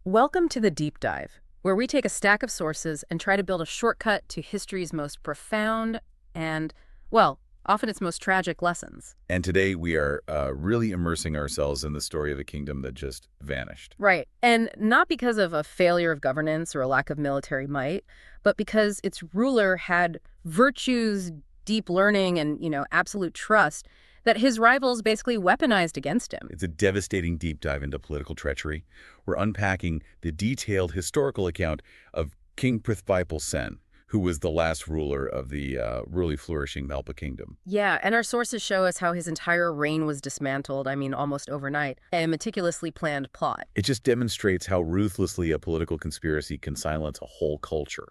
Welcome to the Deep Dive, where we take a stack of sources and try to build a shortcut to history's most profound and, well, often its most tragic lessons. And today we are really immersing ourselves in the story of a kingdom that just vanished. Right. And not because of a failure of governance or a lack of military might, but because its ruler had virtues, deep learning, and, absolute trust that his rivals basically weaponized against him. It's a devastating deep dive into political treachery. We're unpacking the detailed historical account of King Prithvipal Sen, who was the last ruler of the really flourishing Palpa kingdom. Yeah, and our sources show us how his entire reign was dismantled, almost overnight, a meticulously planned plot. It just demonstrates how ruthlessly a political conspiracy can silence a whole culture,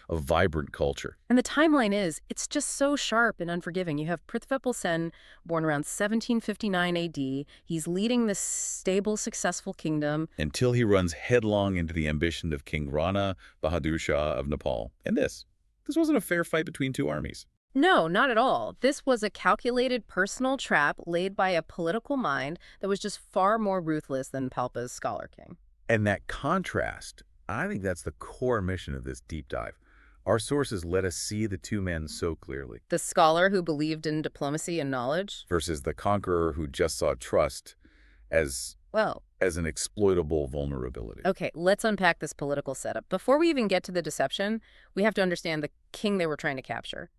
a vibrant culture. And the timeline it's just so sharp and unforgiving. You have Prithvipal Sen, born around 1759 AD. He's leading this stable, successful kingdom. Until he runs headlong into the ambition of King Rana Bahadur Shah of Nepal. And this wasn't a fair fight between two armies. No, not at all. This was a calculated personal trap laid by a political mind that was just far more ruthless than Palpa's scholar king. And that contrast, I think that's the core mission of this deep dive. Our sources let us see the two men so clearly. The scholar who believed in diplomacy and knowledge Versus the conqueror who just saw trust as an exploitable vulnerability. Okay, let's unpack this political setup. Before we even get to the deception, we have to understand the king they were trying to capture.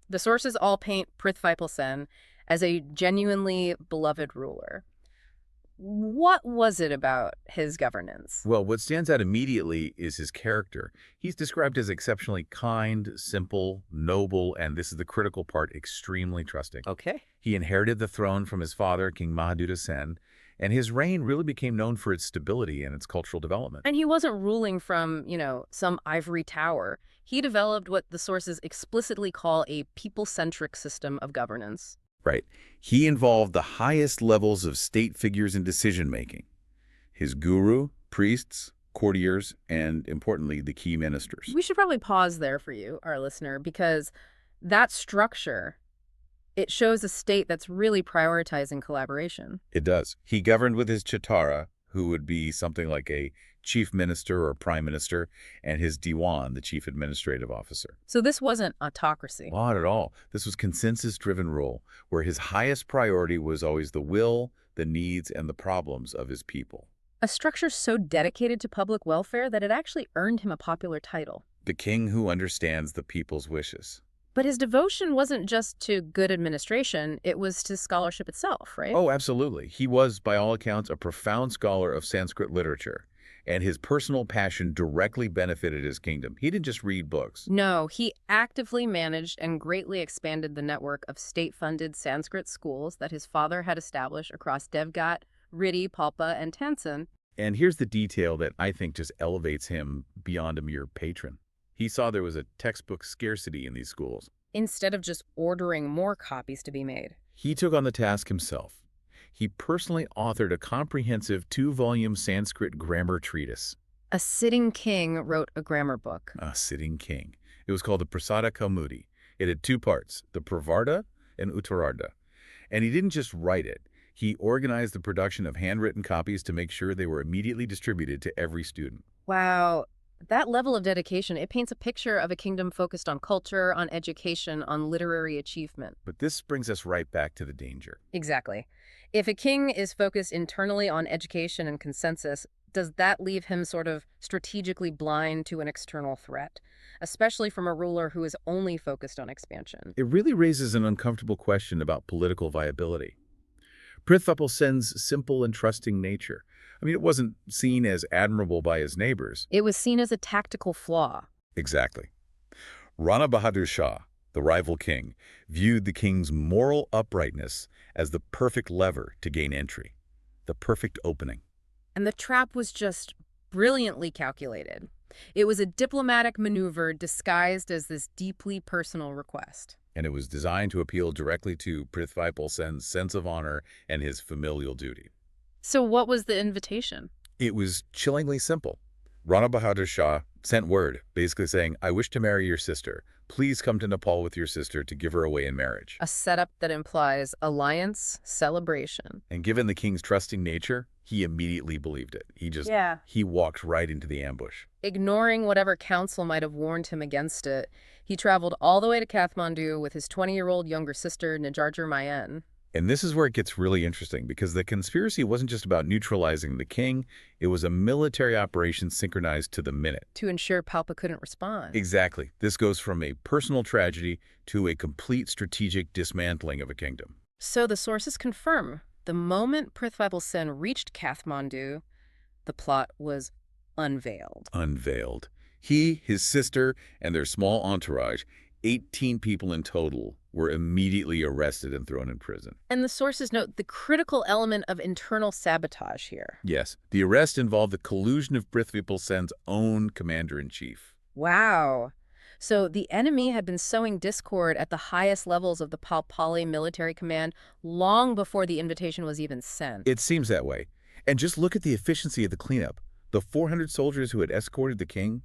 The sources all paint Prithvipal Sen as a genuinely beloved ruler. What was it about his governance? Well, what stands out immediately is his character. He's described as exceptionally kind, simple, noble, and this is the critical part, extremely trusting. Okay. He inherited the throne from his father, King Mahaduta Sen, and his reign really became known for its stability and its cultural development. And he wasn't ruling from, some ivory tower. He developed what the sources explicitly call a people-centric system of governance. Right. He involved the highest levels of state figures in decision-making. His guru, priests, courtiers, and importantly, the key ministers. We should probably pause there for you, our listener, because that structure, it shows a state that's really prioritizing collaboration. It does. He governed with his Chitara, who would be something like a chief minister or prime minister, and his Diwan, the chief administrative officer. So this wasn't autocracy. Not at all. This was consensus-driven rule, where his highest priority was always the will, the needs, and the problems of his people. A structure so dedicated to public welfare that it actually earned him a popular title. The king who understands the people's wishes. But his devotion wasn't just to good administration, it was to scholarship itself, right? Oh, absolutely. He was, by all accounts, a profound scholar of Sanskrit literature, and his personal passion directly benefited his kingdom. He didn't just read books. No, he actively managed and greatly expanded the network of state-funded Sanskrit schools that his father had established across Devgat, Ridi, Palpa, and Tansen. And here's the detail that I think just elevates him beyond a mere patron. He saw there was a textbook scarcity in these schools. Instead of just ordering more copies to be made. He took on the task himself. He personally authored a comprehensive 2-volume Sanskrit grammar treatise. A sitting king wrote a grammar book. A sitting king. It was called the Prasada Kaumudi. It had 2 parts, the Pravarta and Uttararda. And he didn't just write it. He organized the production of handwritten copies to make sure they were immediately distributed to every student. Wow. That level of dedication, it paints a picture of a kingdom focused on culture, on education, on literary achievement. But this brings us right back to the danger. Exactly. If a king is focused internally on education and consensus, does that leave him sort of strategically blind to an external threat, especially from a ruler who is only focused on expansion? It really raises an uncomfortable question about political viability. Prithvipal Sen's simple and trusting nature. It wasn't seen as admirable by his neighbors. It was seen as a tactical flaw. Exactly. Rana Bahadur Shah, the rival king, viewed the king's moral uprightness as the perfect lever to gain entry, the perfect opening. And the trap was just brilliantly calculated. It was a diplomatic maneuver disguised as this deeply personal request. And it was designed to appeal directly to Prithvipal Sen's sense of honor and his familial duty. So what was the invitation? It was chillingly simple. Rana Bahadur Shah sent word, basically saying, I wish to marry your sister. Please come to Nepal with your sister to give her away in marriage. A setup that implies alliance, celebration. And given the king's trusting nature, He immediately believed it. Yeah. He walked right into the ambush. Ignoring whatever counsel might have warned him against it, he traveled all the way to Kathmandu with his 20-year-old younger sister, Nijarjar Mayen. And this is where it gets really interesting, because the conspiracy wasn't just about neutralizing the king. It was a military operation synchronized to the minute. To ensure Palpa couldn't respond. Exactly. This goes from a personal tragedy to a complete strategic dismantling of a kingdom. So the sources confirm the moment Prithvipal Sen reached Kathmandu, the plot was unveiled. Unveiled. He, his sister, and their small entourage, 18 people in total, were immediately arrested and thrown in prison. And the sources note the critical element of internal sabotage here. Yes, the arrest involved the collusion of Prithvipal Sen's own commander-in-chief. Wow. So the enemy had been sowing discord at the highest levels of the Palpali military command long before the invitation was even sent. It seems that way. And just look at the efficiency of the cleanup. The 400 soldiers who had escorted the king,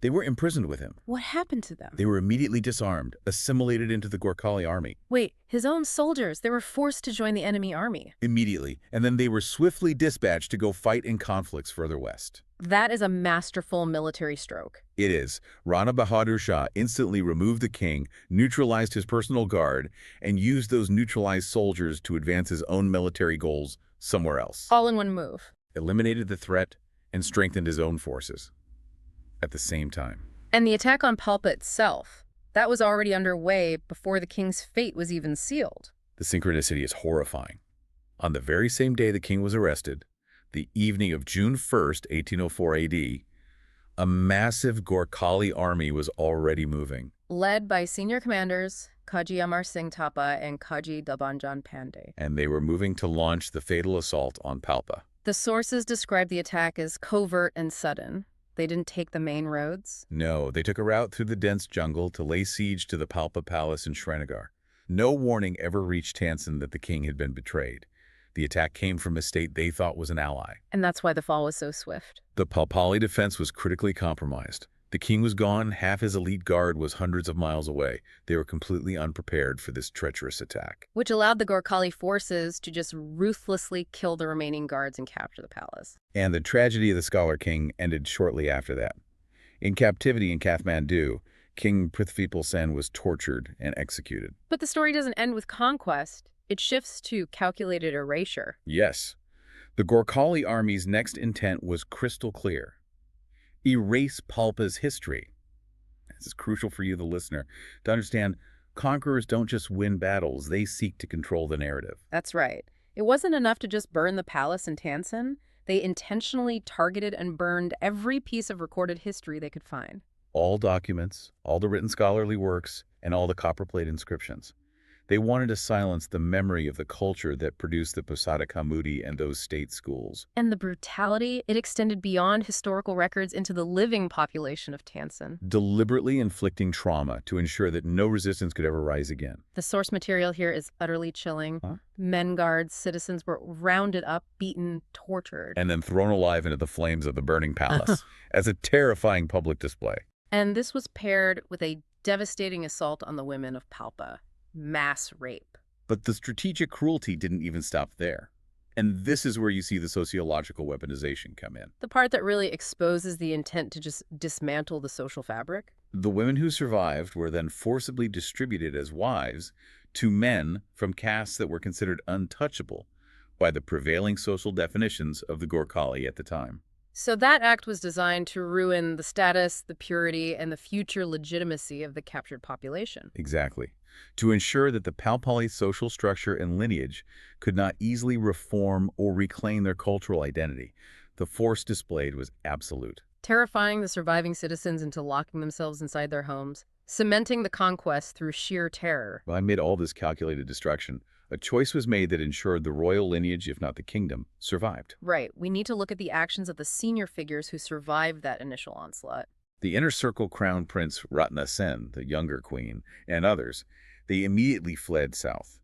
they were imprisoned with him. What happened to them? They were immediately disarmed, assimilated into the Gorkhali army. Wait, his own soldiers, they were forced to join the enemy army. Immediately. And then they were swiftly dispatched to go fight in conflicts further west. That is a masterful military stroke. It is. Rana Bahadur Shah instantly removed the king, neutralized his personal guard, and used those neutralized soldiers to advance his own military goals somewhere else. All in one move. Eliminated the threat and strengthened his own forces at the same time. And the attack on Palpa itself, that was already underway before the king's fate was even sealed. The synchronicity is horrifying. On the very same day the king was arrested, the evening of June 1st, 1804 AD, a massive Gorkhali army was already moving. Led by senior commanders Kaji Amar Singh Thapa and Kaji Dabanjan Pandey. And they were moving to launch the fatal assault on Palpa. The sources describe the attack as covert and sudden. They didn't take the main roads. No, they took a route through the dense jungle to lay siege to the Palpa Palace in Srinagar. No warning ever reached Tansen that the king had been betrayed. The attack came from a state they thought was an ally. And that's why the fall was so swift. The Palpali defense was critically compromised. The king was gone, half his elite guard was hundreds of miles away. They were completely unprepared for this treacherous attack. Which allowed the Gorkhali forces to just ruthlessly kill the remaining guards and capture the palace. And the tragedy of the Scholar King ended shortly after that. In captivity in Kathmandu, King Prithvipal Sen was tortured and executed. But the story doesn't end with conquest. It shifts to calculated erasure. Yes. The Gorkhali army's next intent was crystal clear. Erase Palpa's history. This is crucial for you, the listener, to understand conquerors don't just win battles, they seek to control the narrative. That's right. It wasn't enough to just burn the palace in Tansen. They intentionally targeted and burned every piece of recorded history they could find. All documents, all the written scholarly works, and all the copperplate inscriptions. They wanted to silence the memory of the culture that produced the Pusada Kamudi and those state schools. And the brutality, it extended beyond historical records into the living population of Tansen. Deliberately inflicting trauma to ensure that no resistance could ever rise again. The source material here is utterly chilling. Huh? Men guards, citizens were rounded up, beaten, tortured. And then thrown alive into the flames of the burning palace as a terrifying public display. And this was paired with a devastating assault on the women of Palpa. Mass rape. But the strategic cruelty didn't even stop there. And this is where you see the sociological weaponization come in. The part that really exposes the intent to just dismantle the social fabric. The women who survived were then forcibly distributed as wives to men from castes that were considered untouchable by the prevailing social definitions of the Gorkhali at the time. So that act was designed to ruin the status, the purity, and the future legitimacy of the captured population. Exactly. To ensure that the Palpali social structure and lineage could not easily reform or reclaim their cultural identity, the force displayed was absolute. Terrifying the surviving citizens into locking themselves inside their homes, cementing the conquest through sheer terror. Well, amid all this calculated destruction, a choice was made that ensured the royal lineage, if not the kingdom, survived. Right. We need to look at the actions of the senior figures who survived that initial onslaught. The inner circle crown prince Ratna Sen, the younger queen, and others, they immediately fled south.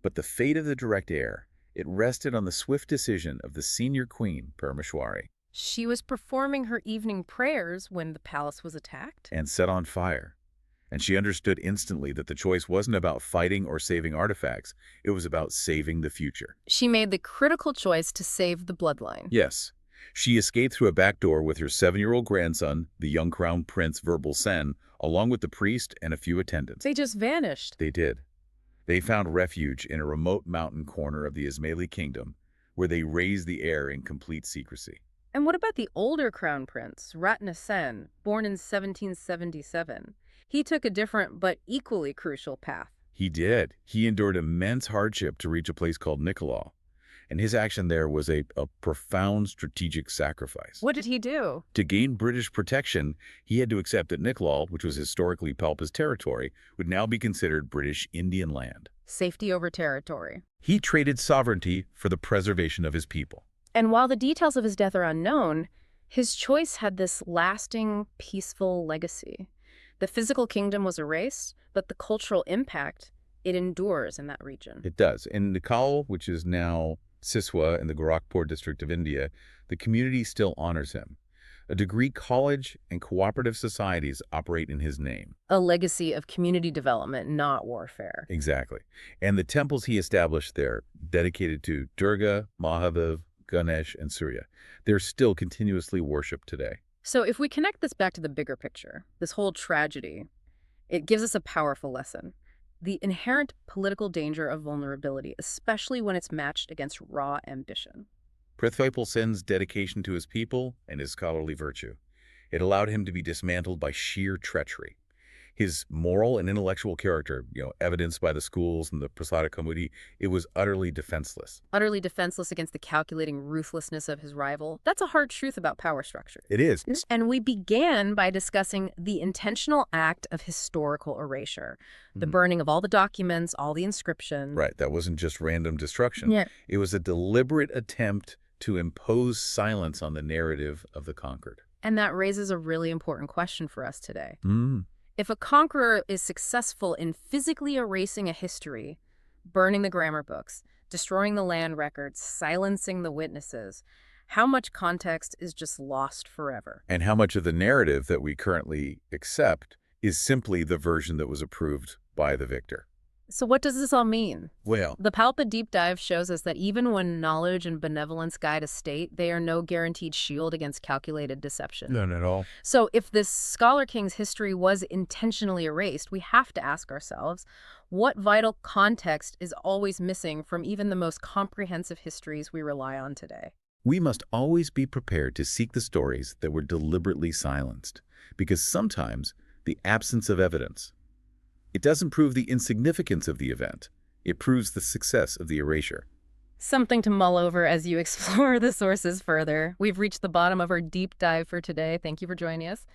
But the fate of the direct heir, it rested on the swift decision of the senior queen, Parameshwari. She was performing her evening prayers when the palace was attacked. And set on fire. And she understood instantly that the choice wasn't about fighting or saving artifacts. It was about saving the future. She made the critical choice to save the bloodline. Yes. She escaped through a back door with her 7-year-old grandson, the young crown prince Prithvipal Sen, along with the priest and a few attendants. They just vanished. They did. They found refuge in a remote mountain corner of the Ismaili kingdom, where they raised the heir in complete secrecy. And what about the older crown prince, Ratna Sen, born in 1777? He took a different but equally crucial path. He did. He endured immense hardship to reach a place called Nicolau, and his action there was a profound strategic sacrifice. What did he do? To gain British protection, he had to accept that Nicolau, which was historically Palpa's territory, would now be considered British Indian land. Safety over territory. He traded sovereignty for the preservation of his people. And while the details of his death are unknown, his choice had this lasting, peaceful legacy. The physical kingdom was erased, but the cultural impact, it endures in that region. It does. In Nicolau, which is now Siswa in the Gorakhpur district of India, the community still honors him. A degree college and cooperative societies operate in his name. A legacy of community development, not warfare. Exactly. And the temples he established there, dedicated to Durga, Mahadev, Ganesh, and Surya, they're still continuously worshipped today. So if we connect this back to the bigger picture, this whole tragedy, it gives us a powerful lesson. The inherent political danger of vulnerability, especially when it's matched against raw ambition. Prithvipal Sen's dedication to his people and his scholarly virtue. It allowed him to be dismantled by sheer treachery. His moral and intellectual character, evidenced by the schools and the Prasada Kaumudi, it was utterly defenseless. Utterly defenseless against the calculating ruthlessness of his rival. That's a hard truth about power structure. It is. And we began by discussing the intentional act of historical erasure. The burning of all the documents, all the inscriptions. Right, that wasn't just random destruction. Yeah. It was a deliberate attempt to impose silence on the narrative of the conquered. And that raises a really important question for us today. Mm. If a conqueror is successful in physically erasing a history, burning the grammar books, destroying the land records, silencing the witnesses, how much context is just lost forever? And how much of the narrative that we currently accept is simply the version that was approved by the victor? So what does this all mean? Well, The Palpa deep dive shows us that even when knowledge and benevolence guide a state, they are no guaranteed shield against calculated deception. none at all. So if this scholar king's history was intentionally erased, we have to ask ourselves, what vital context is always missing from even the most comprehensive histories we rely on today? We must always be prepared to seek the stories that were deliberately silenced, because sometimes the absence of evidence, it doesn't prove the insignificance of the event. It proves the success of the erasure. Something to mull over as you explore the sources further. We've reached the bottom of our deep dive for today. Thank you for joining us.